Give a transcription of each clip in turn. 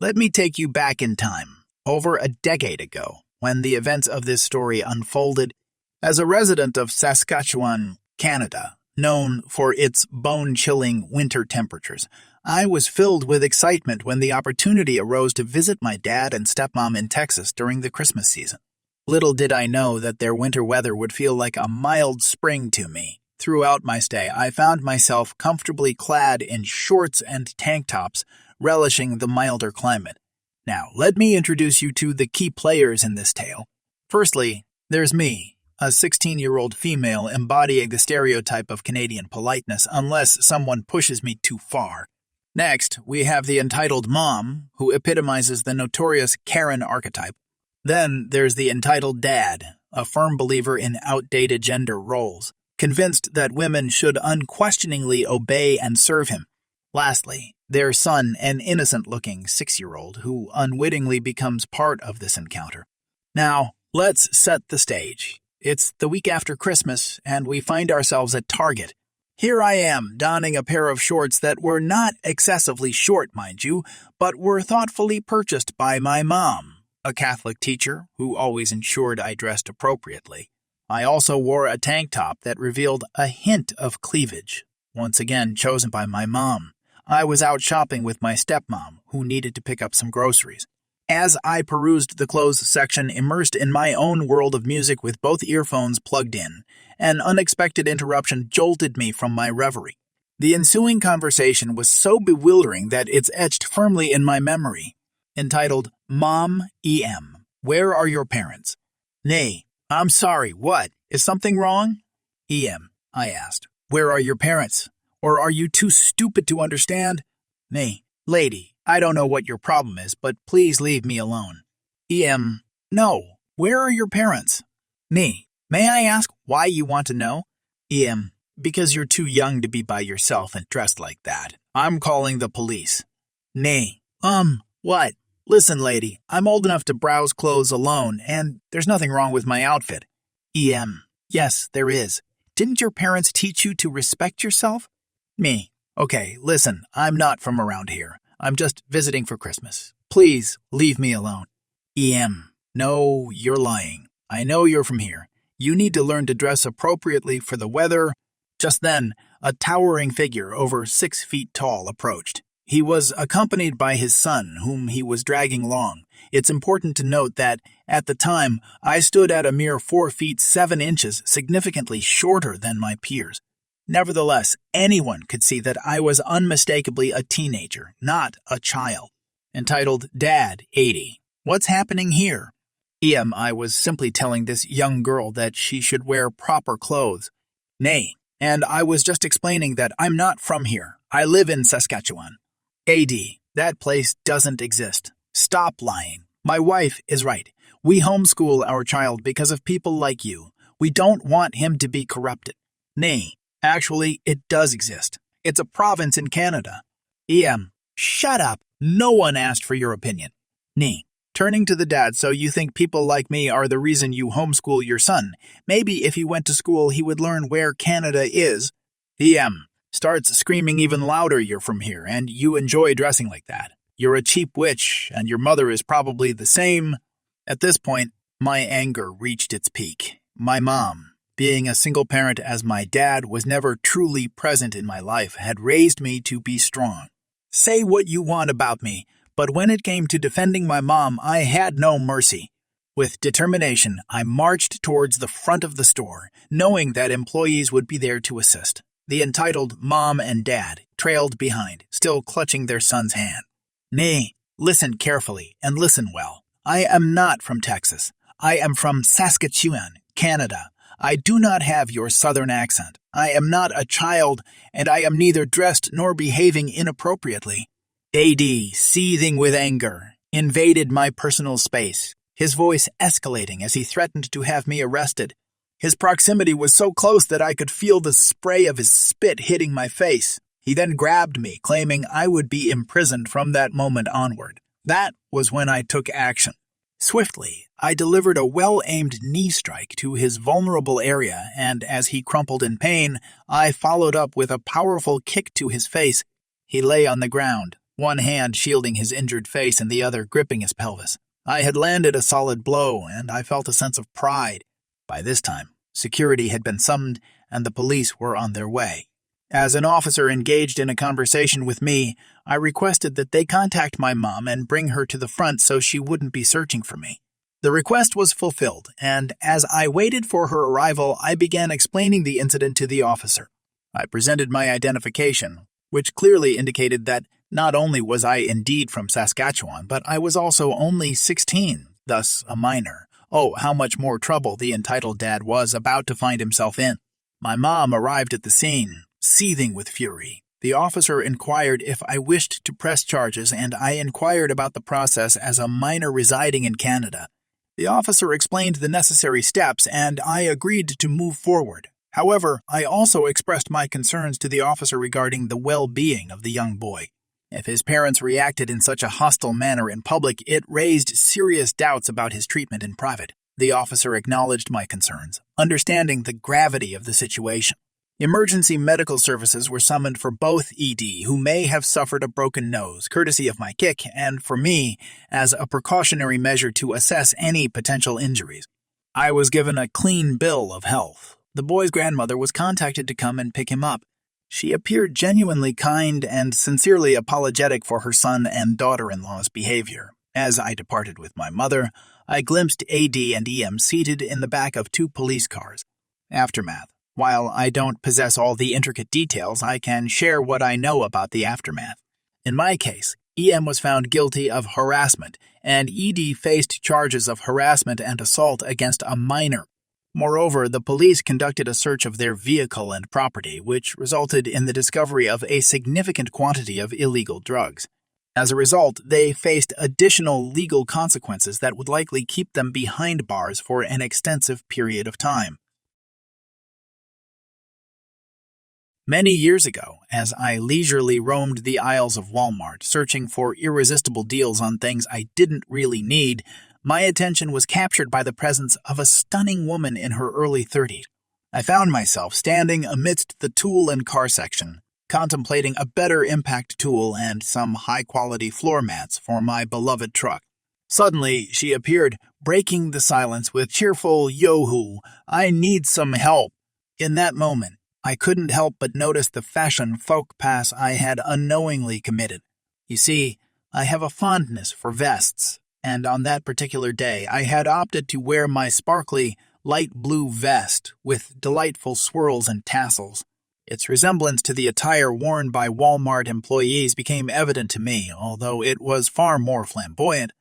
Let me take you back in time, over a decade ago, when the events of this story unfolded. As a resident of Saskatchewan, Canada, known for its bone-chilling winter temperatures, I was filled with excitement when the opportunity arose to visit my dad and stepmom in Texas during the Christmas season. Little did I know that their winter weather would feel like a mild spring to me. Throughout my stay, I found myself comfortably clad in shorts and tank tops, relishing the milder climate. Now, let me introduce you to the key players in this tale. Firstly, there's me, a 16-year-old female embodying the stereotype of Canadian politeness unless someone pushes me too far. Next, we have the entitled mom, who epitomizes the notorious Karen archetype. Then there's the entitled dad, a firm believer in outdated gender roles, convinced that women should unquestioningly obey and serve him. Lastly, their son, an innocent-looking 6-year-old who unwittingly becomes part of this encounter. Now, let's set the stage. It's the week after Christmas, and we find ourselves at Target. Here I am, donning a pair of shorts that were not excessively short, mind you, but were thoughtfully purchased by my mom, a Catholic teacher who always ensured I dressed appropriately. I also wore a tank top that revealed a hint of cleavage, once again chosen by my mom. I was out shopping with my stepmom, who needed to pick up some groceries. As I perused the clothes section, immersed in my own world of music with both earphones plugged in, an unexpected interruption jolted me from my reverie. The ensuing conversation was so bewildering that it's etched firmly in my memory. Entitled, Mom E.M., Where are your parents? Nay, I'm sorry, what? Is something wrong? E.M., I asked, Where are your parents? Or are you too stupid to understand? Nay, lady, I don't know what your problem is, but please leave me alone. E.M., no, where are your parents? Nay, may I ask why you want to know? E.M., because you're too young to be by yourself and dressed like that. I'm calling the police. Nay, what? Listen, lady, I'm old enough to browse clothes alone, and there's nothing wrong with my outfit. E.M., yes, there is. Didn't your parents teach you to respect yourself? Me, okay, listen, I'm not from around here. I'm just visiting for Christmas. Please, leave me alone. E.M., no, you're lying. I know you're from here. You need to learn to dress appropriately for the weather. Just then, a towering figure over 6 feet tall approached. He was accompanied by his son, whom he was dragging along. It's important to note that, at the time, I stood at a mere 4 feet 7 inches, significantly shorter than my peers. Nevertheless, anyone could see that I was unmistakably a teenager, not a child. Entitled, Dad, 80. What's happening here? E.M., I was simply telling this young girl that she should wear proper clothes. Nay, and I was just explaining that I'm not from here. I live in Saskatchewan. A.D., that place doesn't exist. Stop lying. My wife is right. We homeschool our child because of people like you. We don't want him to be corrupted. Nay, actually, it does exist. It's a province in Canada. E.M., shut up. No one asked for your opinion. Nay, turning to the dad, so you think people like me are the reason you homeschool your son. Maybe if he went to school, he would learn where Canada is. E.M., starts screaming even louder you're from here, and you enjoy dressing like that. You're a cheap witch, and your mother is probably the same. At this point, my anger reached its peak. My mom, being a single parent as my dad was never truly present in my life, had raised me to be strong. Say what you want about me, but when it came to defending my mom, I had no mercy. With determination, I marched towards the front of the store, knowing that employees would be there to assist. The entitled mom and dad trailed behind, still clutching their son's hand. Nay, listen carefully and listen well. I am not from Texas. I am from Saskatchewan, Canada. I do not have your southern accent. I am not a child, and I am neither dressed nor behaving inappropriately. A.D., seething with anger, invaded my personal space, his voice escalating as he threatened to have me arrested. His proximity was so close that I could feel the spray of his spit hitting my face. He then grabbed me, claiming I would be imprisoned from that moment onward. That was when I took action. Swiftly, I delivered a well-aimed knee strike to his vulnerable area, and as he crumpled in pain, I followed up with a powerful kick to his face. He lay on the ground, one hand shielding his injured face and the other gripping his pelvis. I had landed a solid blow, and I felt a sense of pride. By this time, security had been summoned, and the police were on their way. As an officer engaged in a conversation with me, I requested that they contact my mom and bring her to the front so she wouldn't be searching for me. The request was fulfilled, and as I waited for her arrival, I began explaining the incident to the officer. I presented my identification, which clearly indicated that not only was I indeed from Saskatchewan, but I was also only 16, thus a minor. Oh, how much more trouble the entitled dad was about to find himself in. My mom arrived at the scene, seething with fury. The officer inquired if I wished to press charges, and I inquired about the process as a minor residing in Canada. The officer explained the necessary steps, and I agreed to move forward. However, I also expressed my concerns to the officer regarding the well-being of the young boy. If his parents reacted in such a hostile manner in public, it raised serious doubts about his treatment in private. The officer acknowledged my concerns, understanding the gravity of the situation. Emergency medical services were summoned for both ED, who may have suffered a broken nose, courtesy of my kick, and for me, as a precautionary measure to assess any potential injuries. I was given a clean bill of health. The boy's grandmother was contacted to come and pick him up. She appeared genuinely kind and sincerely apologetic for her son and daughter-in-law's behavior. As I departed with my mother, I glimpsed AD and EM seated in the back of 2 police cars. Aftermath. While I don't possess all the intricate details, I can share what I know about the aftermath. In my case, EM was found guilty of harassment, and ED faced charges of harassment and assault against a minor. Moreover, the police conducted a search of their vehicle and property, which resulted in the discovery of a significant quantity of illegal drugs. As a result, they faced additional legal consequences that would likely keep them behind bars for an extensive period of time. Many years ago, as I leisurely roamed the aisles of Walmart, searching for irresistible deals on things I didn't really need, my attention was captured by the presence of a stunning woman in her early 30s. I found myself standing amidst the tool and car section, contemplating a better impact tool and some high-quality floor mats for my beloved truck. Suddenly, she appeared, breaking the silence with cheerful "Yo-hoo, I need some help." In that moment, I couldn't help but notice the fashion faux pas I had unknowingly committed. You see, I have a fondness for vests, and on that particular day I had opted to wear my sparkly, light blue vest with delightful swirls and tassels. Its resemblance to the attire worn by Walmart employees became evident to me, although it was far more flamboyant.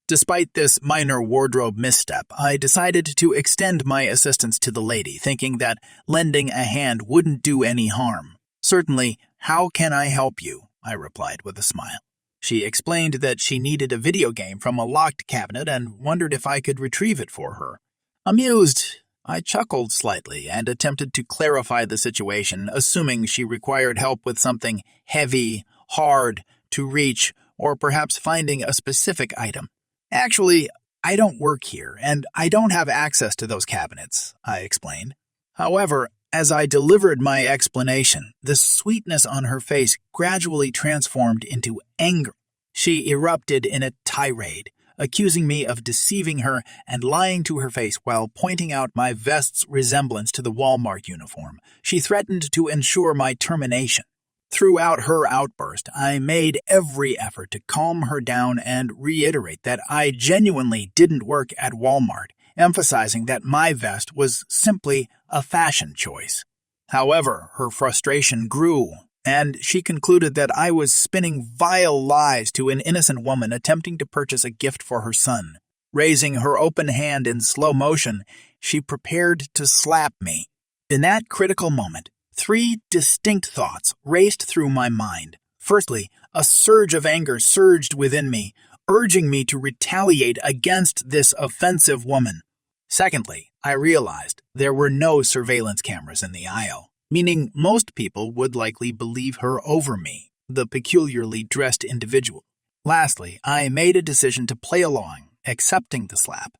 Despite this minor wardrobe misstep, I decided to extend my assistance to the lady, thinking that lending a hand wouldn't do any harm. "Certainly, how can I help you?" I replied with a smile. She explained that she needed a video game from a locked cabinet and wondered if I could retrieve it for her. Amused, I chuckled slightly and attempted to clarify the situation, assuming she required help with something heavy, hard to reach, or perhaps finding a specific item. "Actually, I don't work here, and I don't have access to those cabinets," I explained. However, as I delivered my explanation, the sweetness on her face gradually transformed into anger. She erupted in a tirade, accusing me of deceiving her and lying to her face while pointing out my vest's resemblance to the Walmart uniform. She threatened to ensure my termination. Throughout her outburst, I made every effort to calm her down and reiterate that I genuinely didn't work at Walmart, emphasizing that my vest was simply a fashion choice. However, her frustration grew, and she concluded that I was spinning vile lies to an innocent woman attempting to purchase a gift for her son. Raising her open hand in slow motion, she prepared to slap me. In that critical moment, 3 distinct thoughts raced through my mind. Firstly, a surge of anger surged within me, urging me to retaliate against this offensive woman. Secondly, I realized there were no surveillance cameras in the aisle, meaning most people would likely believe her over me, the peculiarly dressed individual. Lastly, I made a decision to play along, accepting the slap.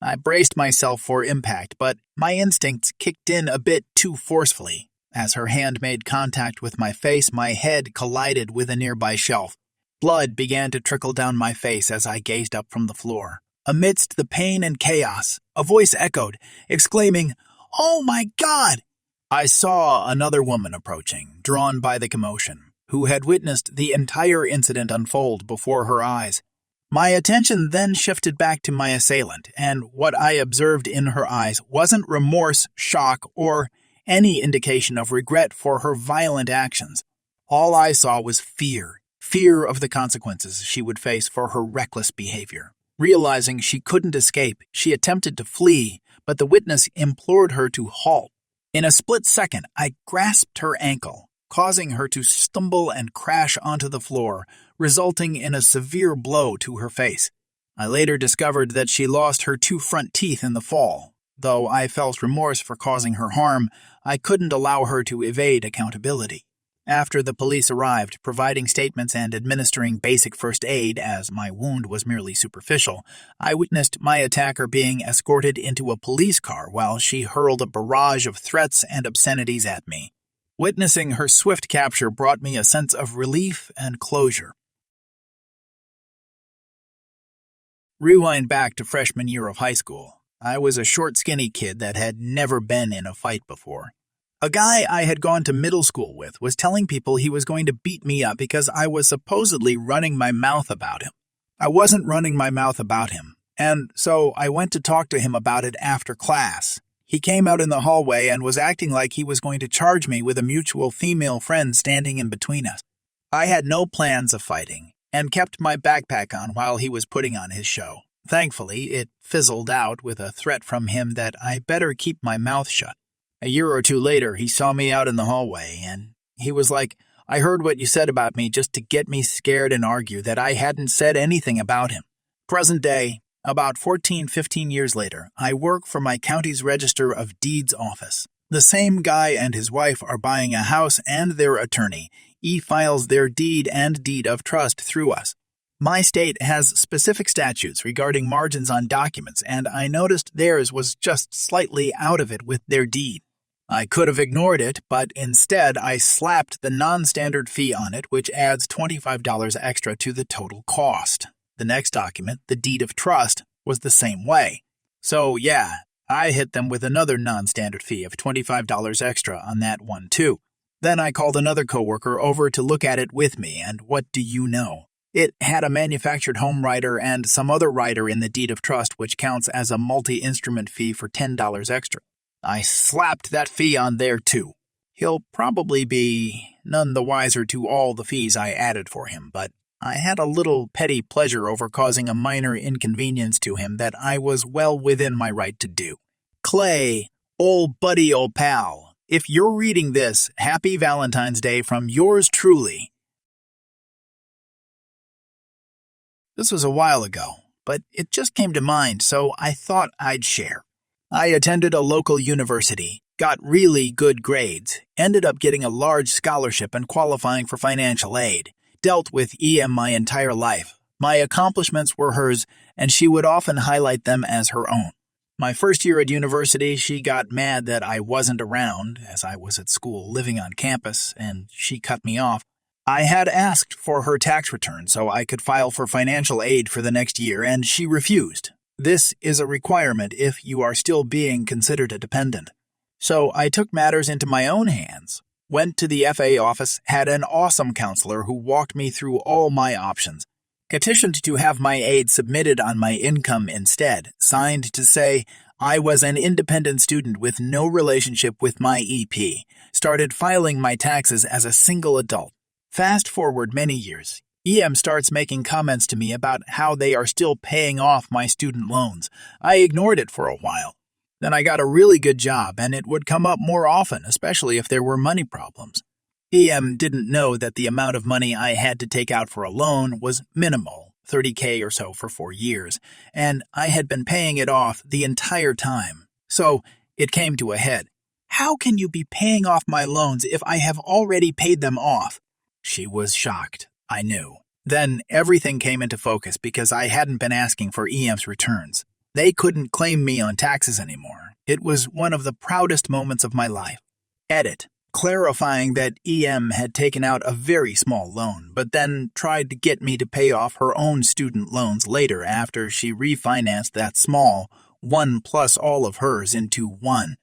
I braced myself for impact, but my instincts kicked in a bit too forcefully. As her hand made contact with my face, my head collided with a nearby shelf. Blood began to trickle down my face as I gazed up from the floor. Amidst the pain and chaos, a voice echoed, exclaiming, "Oh my God!" I saw another woman approaching, drawn by the commotion, who had witnessed the entire incident unfold before her eyes. My attention then shifted back to my assailant, and what I observed in her eyes wasn't remorse, shock, or any indication of regret for her violent actions. All I saw was fear of the consequences she would face for her reckless behavior. Realizing she couldn't escape, she attempted to flee, but the witness implored her to halt. In a split second, I grasped her ankle, causing her to stumble and crash onto the floor, resulting in a severe blow to her face. I later discovered that she lost her 2 front teeth in the fall. Though I felt remorse for causing her harm, I couldn't allow her to evade accountability. After the police arrived, providing statements and administering basic first aid, as my wound was merely superficial, I witnessed my attacker being escorted into a police car while she hurled a barrage of threats and obscenities at me. Witnessing her swift capture brought me a sense of relief and closure. Rewind back to freshman year of high school. I was a short, skinny kid that had never been in a fight before. A guy I had gone to middle school with was telling people he was going to beat me up because I was supposedly running my mouth about him. I wasn't running my mouth about him, and so I went to talk to him about it after class. He came out in the hallway and was acting like he was going to charge me with a mutual female friend standing in between us. I had no plans of fighting, and kept my backpack on while he was putting on his show. Thankfully, it fizzled out with a threat from him that I better keep my mouth shut. A year or two later, he saw me out in the hallway, and he was like, "I heard what you said about me just to get me scared and argue that I hadn't said anything about him." Present day, about 15 years later, I work for my county's Register of Deeds office. The same guy and his wife are buying a house, and their attorney e-files their deed and deed of trust through us. My state has specific statutes regarding margins on documents, and I noticed theirs was just slightly out of it with their deed. I could have ignored it, but instead I slapped the non-standard fee on it, which adds $25 extra to the total cost. The next document, the deed of trust, was the same way. So yeah, I hit them with another non-standard fee of $25 extra on that one too. Then I called another coworker over to look at it with me, and what do you know? It had a manufactured home rider and some other rider in the deed of trust, which counts as a multi-instrument fee for $10 extra. I slapped that fee on there too. He'll probably be none the wiser to all the fees I added for him, but I had a little petty pleasure over causing a minor inconvenience to him that I was well within my right to do. Clay, old buddy, old pal, if you're reading this, happy Valentine's Day from yours truly. This was a while ago, but it just came to mind, so I thought I'd share. I attended a local university, got really good grades, ended up getting a large scholarship and qualifying for financial aid, dealt with EM my entire life. My accomplishments were hers, and she would often highlight them as her own. My first year at university, she got mad that I wasn't around, as I was at school living on campus, and she cut me off. I had asked for her tax return so I could file for financial aid for the next year, and she refused. This is a requirement if you are still being considered a dependent. So I took matters into my own hands, went to the FA office, had an awesome counselor who walked me through all my options, petitioned to have my aid submitted on my income instead, signed to say I was an independent student with no relationship with my EP, started filing my taxes as a single adult. Fast forward many years. EM starts making comments to me about how they are still paying off my student loans. I ignored it for a while. Then I got a really good job, and it would come up more often, especially if there were money problems. EM didn't know that the amount of money I had to take out for a loan was minimal, $30K or so for 4 years, and I had been paying it off the entire time. So it came to a head. How can you be paying off my loans if I have already paid them off? She was shocked. I knew. Then everything came into focus because I hadn't been asking for EM's returns. They couldn't claim me on taxes anymore. It was one of the proudest moments of my life. Edit. clarifying that EM had taken out a very small loan, but then tried to get me to pay off her own student loans later after she refinanced that small one plus all of hers into one.